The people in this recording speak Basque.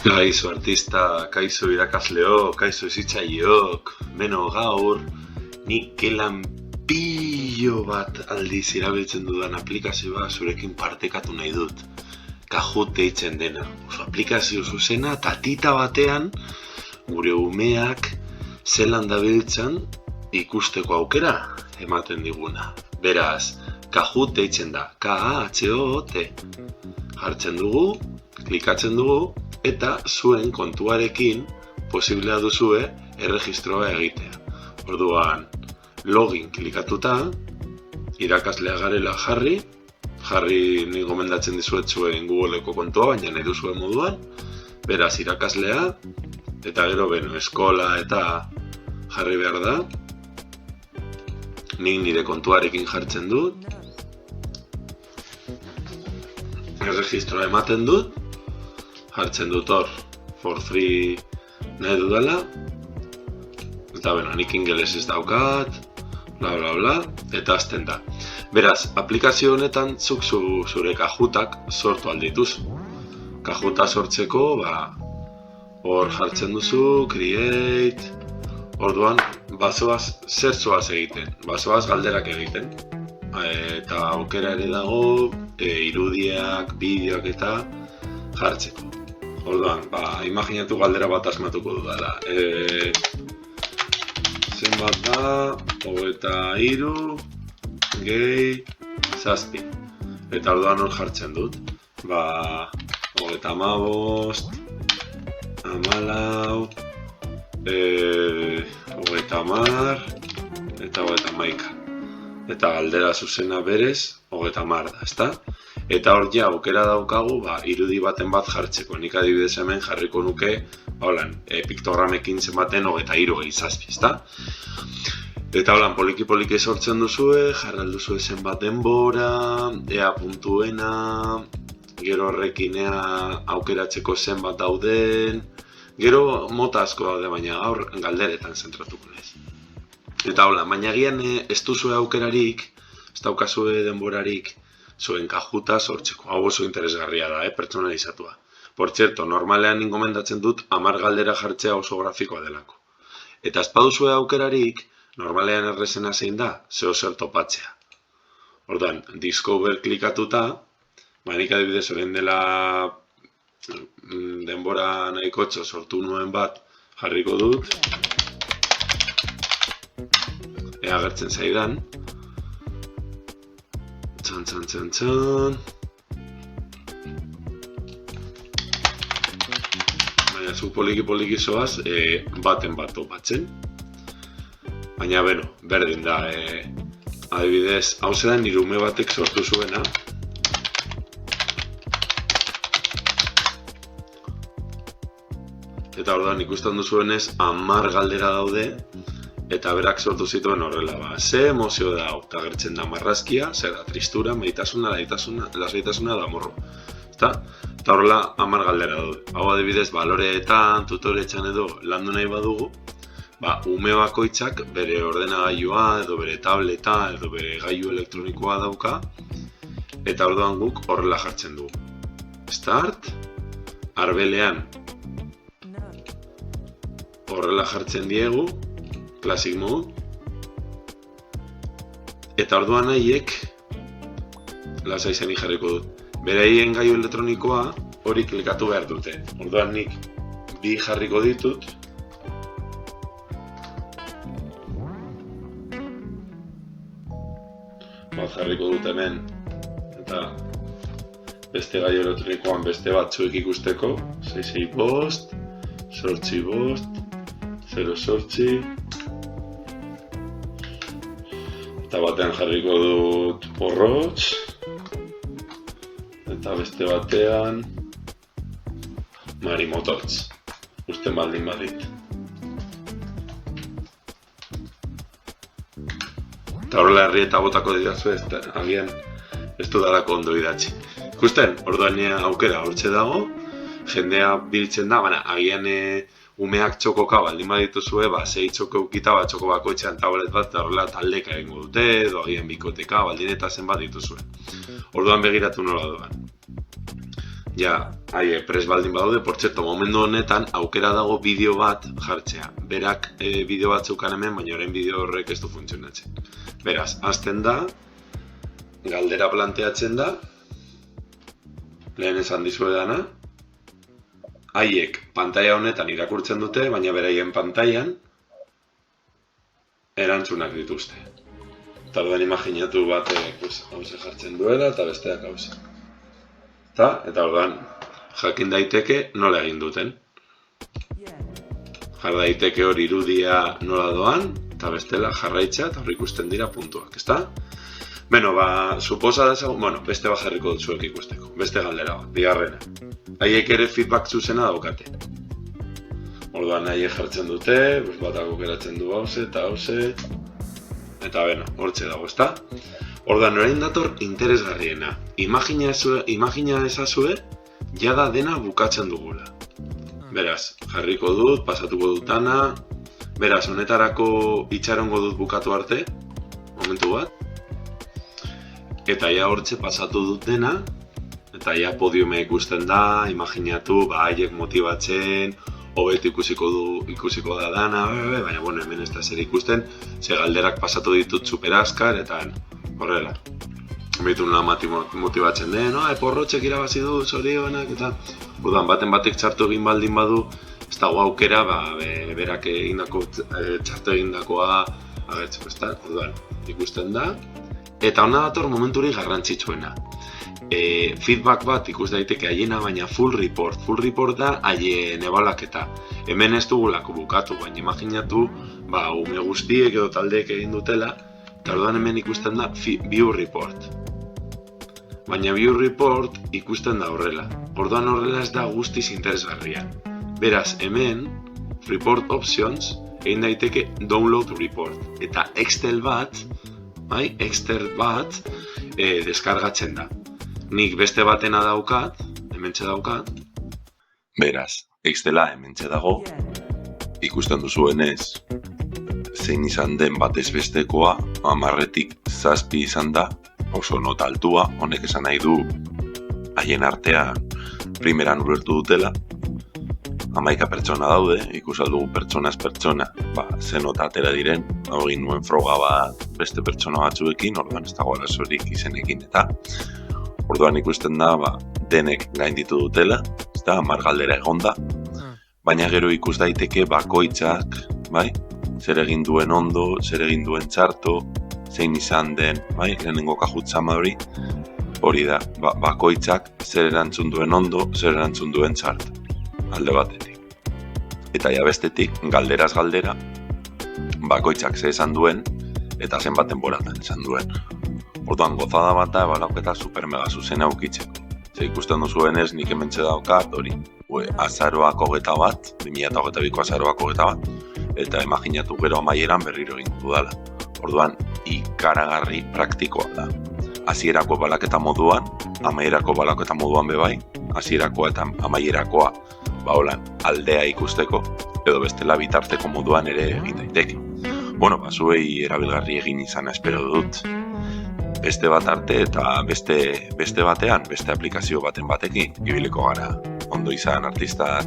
Kaixo artista, kaixo irakasleok, kaixo hezitzaileok, beno gaur, nik gelan pilo bat aldiz erabiltzen dudan aplikazioa zurekin partekatu nahi dut. Kahoot deitzen dena. Oso aplikazio zuzena, tatita batean, gure umeak zelan dabiltzan ikusteko aukera ematen diguna. Beraz, Kahoot deitzen da, K-A-H-O-T. Jartzen dugu, klikatzen dugu, eta zuen kontuarekin posiblea duzue erregistroa egitea. Orduan, login klikatuta, irakaslea garela jarri ni gomendatzen dizuet zuen Googleko kontua, baina nahi duzuen moduan, beraz irakaslea, eta gero beno, eskola eta jarri behar da, nik nire kontuarekin jartzen dut, erregistroa ematen dut, jartzen dut hor, for free nahi dudala, eta beno, nik ingelesez daukat, bla bla bla, eta hasten da. Beraz, aplikazio honetan zuk zure Kahootak sortu aldituzu. Kahoota sortzeko, hor jartzen duzu, create, orduan, bazoaz, zer zoaz egiten, bazoaz galderak egiten. Eta aukera ere dago, irudiak, bideoak eta jartzeko. Orduan, imaginatu galdera bat asmatuko dudala. Zenbat da, 23, gehi, 7. Eta orduan hor jartzen dut. 35, 14, 30, eta 31. Eta galdera zuzena berez, 30 da, ezta? Eta hor ja aukera daukagu, irudi baten bat jartzeko. Nik adibidez hemen jarriko nuke, piktogramekin zenbaten 23 gehi 7, ezta? Eta poliki-poliki sortzen duzue, jarralduzue zenbat denbora, ea puntuena, gero horrekin ea aukeratzeko zenbat dauden, gero mota asko daude, baina gaur galderetan zentratuko naiz. Eta baina agian ez duzue aukerarik, ez daukazue denborarik, zuen Kahoota sortzeko. Hau oso interesgarria da, pertsonalizatua. Por cierto, normalean gomendatzen dut 10 galdera jartzea oso grafikoa delako. Eta ez baduzue aukerarik, normalean errezena zein da, zeo zer topatzea. Orduan, Discover klikatuta, nik adibidez orain dela denbora nahikotxo sortu nuen bat jarriko dut. Ea agertzen zaidan. Txan. Baina zu poliki zoaz, baten bat topatzen. Baina beno, berdin da, adibidez, hau zedan nire ume batek sortu zuena. Eta orduan ikusten duzuenez, 10 galdera daude, eta berak sortu zituen horrela, ze emozio da hau, eta gertzen da marrazkia, zer da, tristura, meitasuna, lasaitasuna da morro. Eta horrela 10 galdera daude. Hau adibidez, baloreetan, tutoretxan edo landu nahi badugu, ume bakoitzak bere ordenagailua, edo bere tableta, edo bere gailu elektronikoa dauka, eta orduan guk horrela jartzen dugu. Start, arbelean horrela jartzen diegu, Classic Mode, eta orduan nahiek, lasai zen jarriko dut, beraien gailu elektronikoa hori klikatu behar dute. Orduan nik bi jarriko ditut, jarriko dut hemen, eta beste gailu elektronikoan beste batzuek ikusteko, 665, 865, 068, eta batean jarriko dut porrotx, eta beste batean marimotortz, usten baldin badit. Eta horrela herri eta botako didazu agian ez dudalako ondo idatzi. Ikusten, orduan aukera hortxe dago, jendea biltzen da, agian umeak txokoka baldin badituzue, sei txoko eukita txoko bakoitzean tablet bat horrela taldeka egingo dute, edo agian bikoteka, baldin eta zenbat dituzue. Orduan begiratu nola doan. Ja, prest baldin badaude, portzeto, momentu honetan aukera dago bideo bat jartzea. Berak bideo bat zeukan hemen, baina orain bideo horrek ez du funtzionatzen. Beraz, hasten da, galdera planteatzen da, lehen esan dizuedana, haiek pantaila honetan irakurtzen dute, baina beraien pantailan erantzunak dituzte. Eta orduan imaginatu batek hauze jartzen duela eta besteak hauze. Eta orduan jakin daiteke nola egin duten. Jar daiteke hori irudia nola doan, eta bestela jarraitza eta hor ikusten dira puntuak, ezta? Beno, suposa dezagun, beste bat jarriko dut zuek ikusteko, beste galdera bat, bigarrena. Haiek ere feedback zuzena daukate. Orduan haiek jartzen dute, batak aukeratzen du hauze eta hauze, eta beno, hortxe dago, ezta? Orduan orain dator interesgarriena. Imagina ezazue, jada dena bukatzen dugula. Beraz, jarriko dut, pasatuko dut dana, beraz, honetarako itxarongo dut bukatu arte, momentu bat, eta ja hortxe pasatu dut dena, eta ja podiuma ikusten da, imaginatu, haiek motibatzen, hobeto ikusiko da dana, baina hemen ez da zer ikusten, ze galderak pasatu ditut superaskar, eta horrela. Behitu nola motibatzen den, porrotxek irabazi du, zorionak, eta orduan baten batek txartu egin baldin badu, ez dago aukera, berak txartu egindakoa agertzeko, ez da, orduan ikusten da. Eta hona dator momenturik garrantzitsuena. Feedback bat ikus daiteke haiena, baina full report. Full report da haien ebalaketa. Hemen ez dugulako bukatu, baina imaginatu, ume guztiek edo taldeek egin dutela, eta orduan hemen ikusten da view report. Baina view report ikusten da horrela. Orduan horrela ez da guztiz interesgarria. Beraz, hemen, report options, egin daiteke download report. Eta Excel bat, deskargatzen da. Nik beste batena daukat, hementxe daukat. Beraz, Excela hementxe dago, ikusten duzuenez, zein izan den batez bestekoa, 10-tik 7 izan da, oso nota altua, honek esan nahi du, haien artean primeran ulertu dutela, 11 pertsona daude, ikusaldugu pertsonaz pertsona, ze nota atera diren, egin nuen froga bat beste pertsona batzuekin, orduan ez dago arazorik izenekin eta orduan ikusten da, denek gainditu dutela, ez da, 10 galdera egonda, baina gero ikus daiteke bakoitzak, zer egin duen ondo, zer egin duen txarto, zein izan den, lehenengo kajutzama hori da, bakoitzak zer erantzun duen ondo, zer erantzun duen txarto, alde batetik. Eta ja bestetik, galderaz galdera, bakoitzak ze esan duen, eta zenbat denboratan esan duen. Orduan, gozada bat da, ebalauketa super-mega zuzena aukitzeko. Ze ikusten duzuenez, nik hementxe daukat, hori, azaroak 21, 2022ko azaroak 21, eta imaginatu gero amaieran berriro egin dudala. Orduan, ikaragarri praktikoa da. Hasierako balaketa moduan, amaierako balaketa moduan bebai, hasierakoa eta amaierakoa, aldea ikusteko, edo bestela bitarteko moduan ere egin daiteke. Zuei erabilgarri egin izana espero dut. Beste bat arte eta beste batean, beste aplikazio baten batekin, ibiliko gara. Ondo izan artistak.